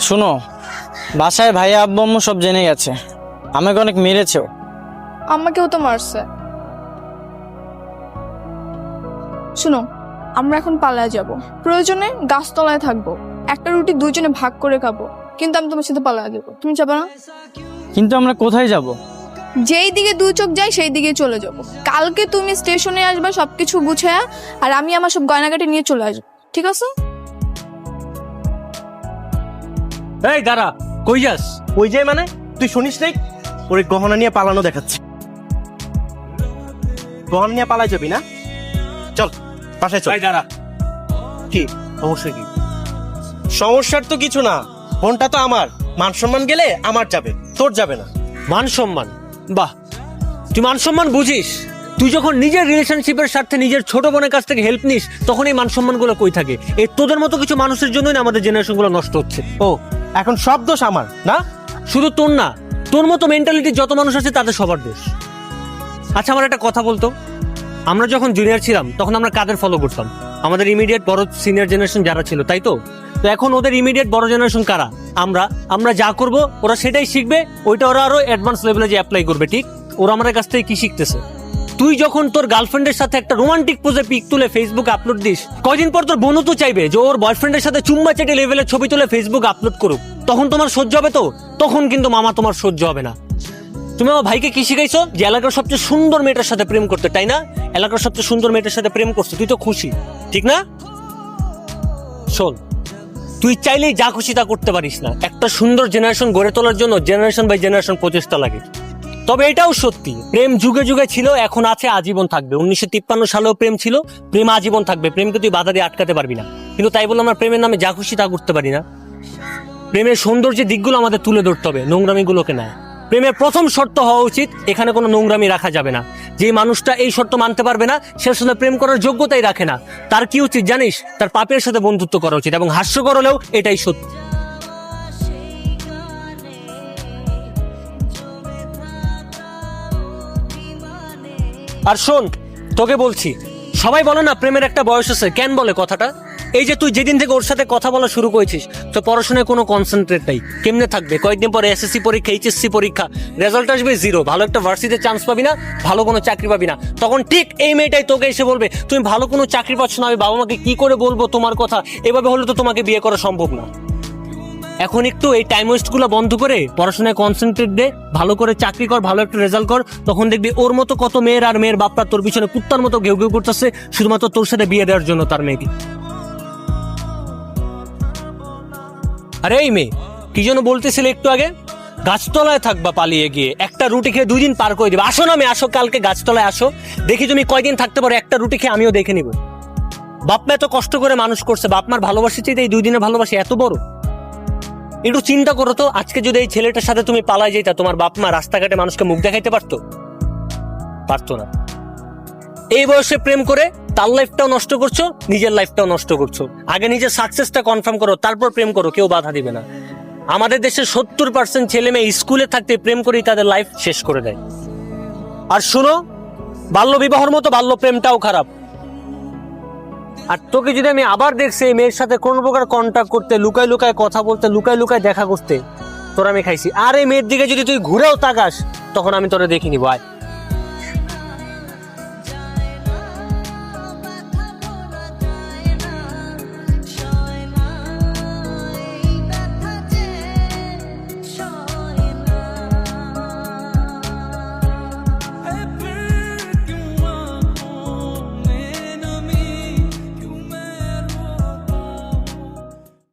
শোনো, বাসায় ভাইয়া আব্বু আম্মু সব জেনে গেছে, আমাকে অনেক মেরেছেও। আমাকেও তো মারছে। শুনো, আমরা এখন পালায় যাব, প্রয়োজনে গাছতলায় থাকবো, একটা রুটি দুইজনে ভাগ করে খাবো, কিন্তু আমি তোমার সাথে পালায় দেবো। তুমি যাবে না? কিন্তু আমরা কোথায় যাব? যেই দিকে দুই চোখ যায় সেই দিকে চলে যাব। কালকে তুমি স্টেশনে আসবে সবকিছু গুছায়া, আর আমি আমার সব গয়নাগাটি নিয়ে চলে আসবো, ঠিক আছে? এই দাঁড়া, কই যাস? ওই যে মানে তুই শুনিস নাই ওরে গহনা নিয়ে পালানো দেখাচ্ছে। গহনা নিয়ে পালাই যাবি না? চল বাসায় চল। এই দাঁড়া, কি সমস্যা কি? সমস্যার তো কিছু না, ফোনটা তো আমার, মান সম্মান গেলে আমার যাবে, তোর যাবে না। মান সম্মান? বাহ, তুই মান সম্মান বুঝিস? তুই যখন নিজের রিলেশনশিপের স্বার্থে নিজের ছোট বোনের কাছ থেকে হেল্প নিস, তখন এই মান সম্মান গুলো কই থাকে? এই তোদের মতো কিছু মানুষের জন্যই না আমাদের জেনারেশন গুলো নষ্ট হচ্ছে। ও, এখন সব দোষ আমার না? শুধু তোর না, তোর মতো মেন্টালিটি যত মানুষ আছে তাদের সবার দোষ। আচ্ছা, আমার একটা কথা বলতো, আমরা যখন জুনিয়র ছিলাম তখন আমরা কাদের ফলো করতাম? আমাদের ইমিডিয়েট বড় সিনিয়র জেনারেশন যারা ছিল, তাই তো? তো এখন ওদের ইমিডিয়েট বড় জেনারেশন কারা? আমরা যা করব ওরা সেটাই শিখবে, ওইটা ওরা আরো অ্যাডভান্স লেভেলে যে অ্যাপ্লাই করবে। ঠিক, ওরা আমাদের কাছ থেকে কি শিখতেছে? তুই যখন তোর গার্লফ্রেন্ডের সাথে একটা রোমান্টিক পোজে পিক তুলে ফেসবুকে আপলোড দিস, কয়দিন পর তোর বোনও তো চাইবে যে ওর বয়ফ্রেন্ডের সাথে চুম্বা চেটে লেভেলের ছবি তুলে ফেসবুক আপলোড করুক। তখন তোমার সহ্য হবে তো? তখন কিন্তু মামা তোমার সহ্য হবে না। তুমি আমার ভাইকে কি শিখাইছো? যে এলাকার সবচেয়ে সুন্দর মেয়েটার সাথে প্রেম করতে, তাই না? এলাকার সবচেয়ে সুন্দর মেয়েটার সাথে প্রেম করছো, তুই তো খুশি, ঠিক না? শোন, তুই চাইলেই যা খুশি তা করতে পারিস না। একটা সুন্দর জেনারেশন গড়ে তোলার জন্য জেনারেশন বাই জেনারেশন প্রচেষ্টা লাগে। তবে এটাও সত্যি, প্রেম যুগে যুগে ছিল, এখন আছে, আজীবন থাকবে। 1953 সালেও প্রেম ছিল, প্রেম আজীবন থাকবে। প্রেমকে তুই বাধা দিয়ে আটকাতে পারবি না। কিন্তু তাই বলে আমরা প্রেমের নামে যা খুশি তা করতে পারি না। প্রেমের সৌন্দর্যের দিকগুলো আমাদের তুলে ধরতে হবে, নোংরামিগুলোকে না। প্রেমের প্রথম শর্ত হওয়া উচিত, এখানে কোনো নোংরামি রাখা যাবে না। যে মানুষটা এই শর্ত মানতে পারবে না, সে আসলে প্রেম করার যোগ্যতাই রাখে না। তার কি উচিত জানিস? তার পাপের সাথে বন্ধুত্ব করা উচিত, এবং হাস্যকর হলেও এটাই সত্যি। আর শোন, তোকে বলছি, সবাই বলে না প্রেমের একটা বয়স আছে। কেন বলে কথাটা? এই যে তুই যেদিন থেকে ওর সাথে কথা বলা শুরু করেছিস, তো পড়াশোনায় কোনো কনসেন্ট্রেট নাই। কেমনে থাকবে? কয়েকদিন পরে এসএসসি পরীক্ষা, এইচএসসি পরীক্ষা, রেজাল্ট আসবে 0, ভালো একটা ভার্সিটিতে চান্স পাবি না, ভালো কোনো চাকরি পাবি না। তখন ঠিক এই মেয়েটাই তোকে এসে বলবে, তুমি ভালো কোনো চাকরি পাচ্ছ না, আমি বাবা মাকে কি করে বলবো তোমার কথা? এভাবে হলে তো তোমাকে বিয়ে করা সম্ভব না। এখন একটু এই টাইম ওয়েস্টগুলো বন্ধ করে পড়াশোনায় কনসেন্ট্রেট দে, ভালো করে চাকরি কর, ভালো একটা রেজাল্ট কর। তখন দেখবি ওর মতো কত মেয়ের আর মেয়ের বাপরা তোর পিছনে কুত্তার মতো ঘেউ ঘেউ করতেছে, শুধুমাত্র তোর সাথে বিয়ে দেওয়ার জন্য তার মেয়েকে। আরে এই মেয়ে, কি যেন বলতেছিলে একটু আগে? গাছতলায় থাকবা পালিয়ে গিয়ে, একটা রুটি খেয়ে 2 দিন পার করে দিবে। আসো না মেয়ে, আসো, কালকে গাছতলায় আসো, দেখি তুমি কয়দিন থাকতে পারো। একটা রুটি খেয়ে আমিও দেখে নিব। বাপ মা এত কষ্ট করে মানুষ করছে, বাপ মার ভালোবাসি চাইতে এই 2 দিনের ভালোবাসি এত বড়? একটু চিন্তা করো তো, আজকে যদি এই ছেলেটার সাথে তুমি পালাই যেতা, তোমার বাপ মা রাস্তাঘাটে মানুষকে মুখ দেখাইতে পারতো? পারতো না। এই বয়সে প্রেম করে তার লাইফটাও নষ্ট করছো, নিজের লাইফটাও নষ্ট করছো। আগে নিজের সাকসেসটা কনফার্ম করো, তারপর প্রেম করো, কেউ বাধা দিবে না। আমাদের দেশের 70% ছেলে মেয়ে স্কুলে থাকতে প্রেম করেই তাদের লাইফ শেষ করে দেয়। আর শুনো, বাল্য বিবাহের মতো বাল্য প্রেমটাও খারাপ। আর তোকে যদি আমি আবার দেখছি এই মেয়ের সাথে কোন প্রকার কন্ট্যাক্ট করতে, লুকায় লুকায় কথা বলতে, লুকায় লুকায় দেখা করতে, তোর আমি খাইছি। আর এই মেয়ের দিকে যদি তুই ঘুরেও তাকাস, তখন আমি তোরে দেখে নিবো। আয়।